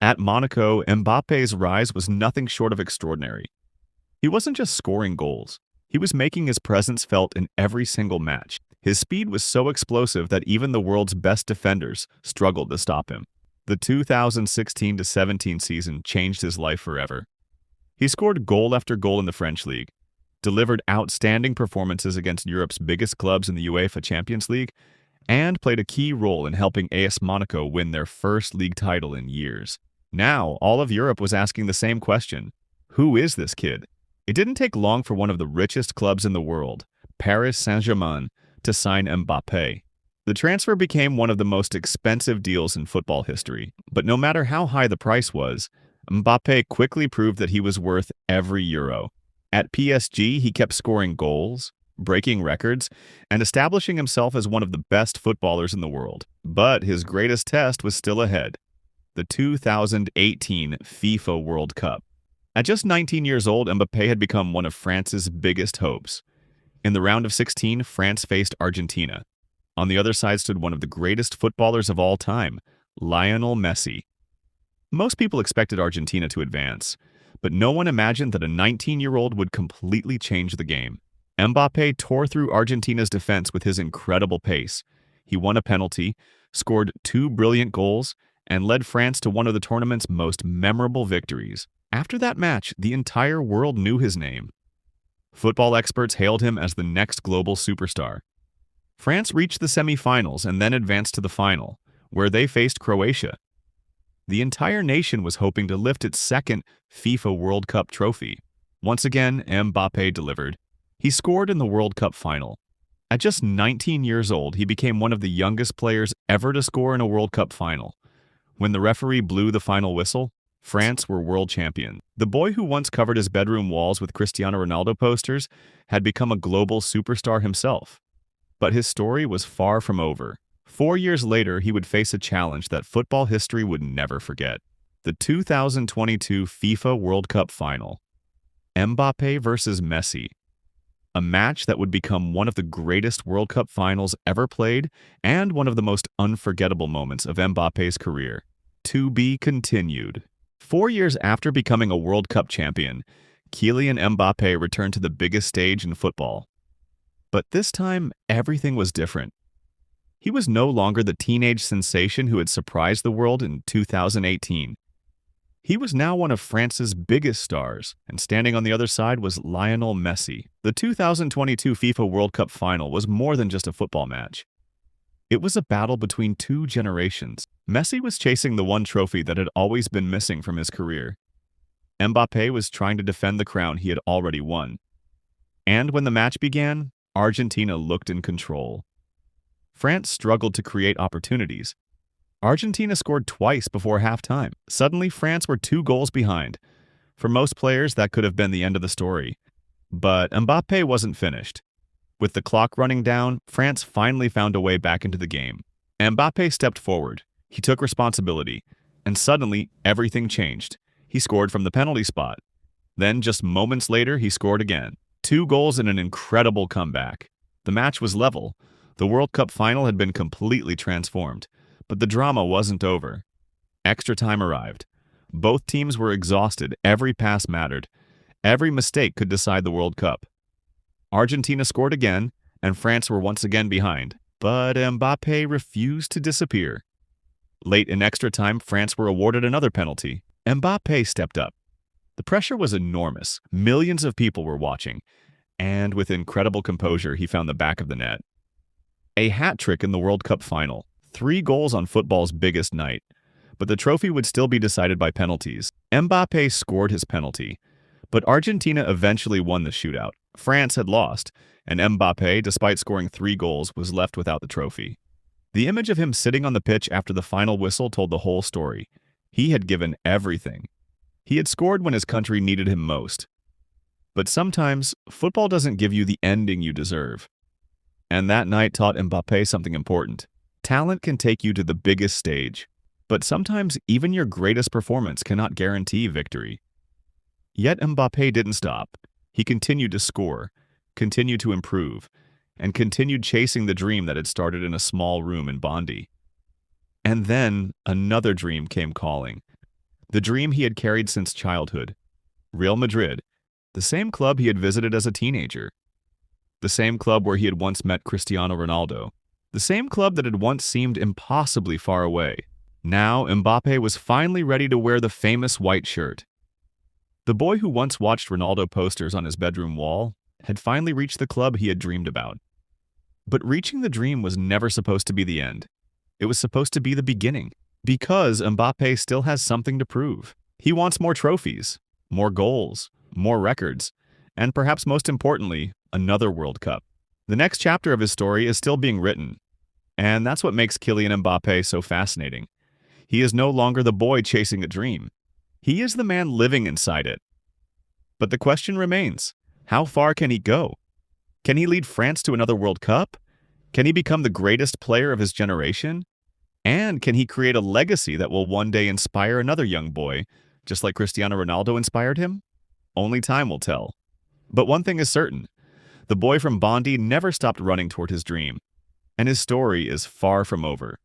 At Monaco, Mbappe's rise was nothing short of extraordinary. He wasn't just scoring goals. He was making his presence felt in every single match. His speed was so explosive that even the world's best defenders struggled to stop him. The 2016-17 season changed his life forever. He scored goal after goal in the French league, delivered outstanding performances against Europe's biggest clubs in the UEFA Champions League, and played a key role in helping AS Monaco win their first league title in years. Now, all of Europe was asking the same question: who is this kid? It didn't take long for one of the richest clubs in the world, Paris Saint-Germain, to sign Mbappe. The transfer became one of the most expensive deals in football history, but no matter how high the price was, Mbappe quickly proved that he was worth every euro. At PSG, he kept scoring goals, breaking records, and establishing himself as one of the best footballers in the world. But his greatest test was still ahead: the 2018 FIFA World Cup. At just 19 years old, Mbappe had become one of France's biggest hopes. In the round of 16, France faced Argentina. On the other side stood one of the greatest footballers of all time, Lionel Messi. Most people expected Argentina to advance, but no one imagined that a 19-year-old would completely change the game. Mbappe tore through Argentina's defense with his incredible pace. He won a penalty, scored 2 brilliant goals, and led France to one of the tournament's most memorable victories. After that match, the entire world knew his name. Football experts hailed him as the next global superstar. France reached the semi-finals and then advanced to the final, where they faced Croatia. The entire nation was hoping to lift its second FIFA World Cup trophy. Once again, Mbappe delivered. He scored in the World Cup final. At just 19 years old, he became one of the youngest players ever to score in a World Cup final. When the referee blew the final whistle, France were world champions. The boy who once covered his bedroom walls with Cristiano Ronaldo posters had become a global superstar himself. But his story was far from over. 4 years later, he would face a challenge that football history would never forget: the 2022 FIFA World Cup final. Mbappe versus Messi. A match that would become one of the greatest World Cup finals ever played and one of the most unforgettable moments of Mbappe's career. To be continued. 4 years after becoming a World Cup champion, Kylian Mbappe returned to the biggest stage in football. But this time, everything was different. He was no longer the teenage sensation who had surprised the world in 2018. He was now one of France's biggest stars, and standing on the other side was Lionel Messi. The 2022 FIFA World Cup final was more than just a football match. It was a battle between two generations. Messi was chasing the one trophy that had always been missing from his career. Mbappe was trying to defend the crown he had already won. And when the match began, Argentina looked in control. France struggled to create opportunities. Argentina scored twice before halftime. Suddenly, France were 2 goals behind. For most players, that could have been the end of the story. But Mbappe wasn't finished. With the clock running down, France finally found a way back into the game. Mbappe stepped forward. He took responsibility. And suddenly, everything changed. He scored from the penalty spot. Then, just moments later, he scored again. 2 goals in an incredible comeback. The match was level. The World Cup final had been completely transformed. But the drama wasn't over. Extra time arrived. Both teams were exhausted. Every pass mattered. Every mistake could decide the World Cup. Argentina scored again, and France were once again behind. But Mbappe refused to disappear. Late in extra time, France were awarded another penalty. Mbappe stepped up. The pressure was enormous. Millions of people were watching. And with incredible composure, he found the back of the net. A hat trick in the World Cup final. 3 goals on football's biggest night. But the trophy would still be decided by penalties. Mbappe scored his penalty. But Argentina eventually won the shootout. France had lost, and Mbappe, despite scoring 3 goals, was left without the trophy. The image of him sitting on the pitch after the final whistle told the whole story. He had given everything. He had scored when his country needed him most. But sometimes, football doesn't give you the ending you deserve. And that night taught Mbappe something important. Talent can take you to the biggest stage, but sometimes even your greatest performance cannot guarantee victory. Yet Mbappe didn't stop. He continued to score, continued to improve, and continued chasing the dream that had started in a small room in Bondy. And then another dream came calling. the dream he had carried since childhood. Real Madrid, the same club he had visited as a teenager. The same club where he had once met Cristiano Ronaldo. The same club that had once seemed impossibly far away. Now, Mbappe was finally ready to wear the famous white shirt. The boy who once watched Ronaldo posters on his bedroom wall had finally reached the club he had dreamed about. But reaching the dream was never supposed to be the end. It was supposed to be the beginning. Because Mbappe still has something to prove. He wants more trophies, more goals, more records, and perhaps most importantly, another World Cup. The next chapter of his story is still being written, and that's what makes Kylian Mbappe so fascinating. He is no longer the boy chasing a dream. He is the man living inside it. But the question remains, how far can he go? Can he lead France to another World Cup? Can he become the greatest player of his generation? And can he create a legacy that will one day inspire another young boy, just like Cristiano Ronaldo inspired him? Only time will tell. But one thing is certain, the boy from Bondi never stopped running toward his dream, and his story is far from over.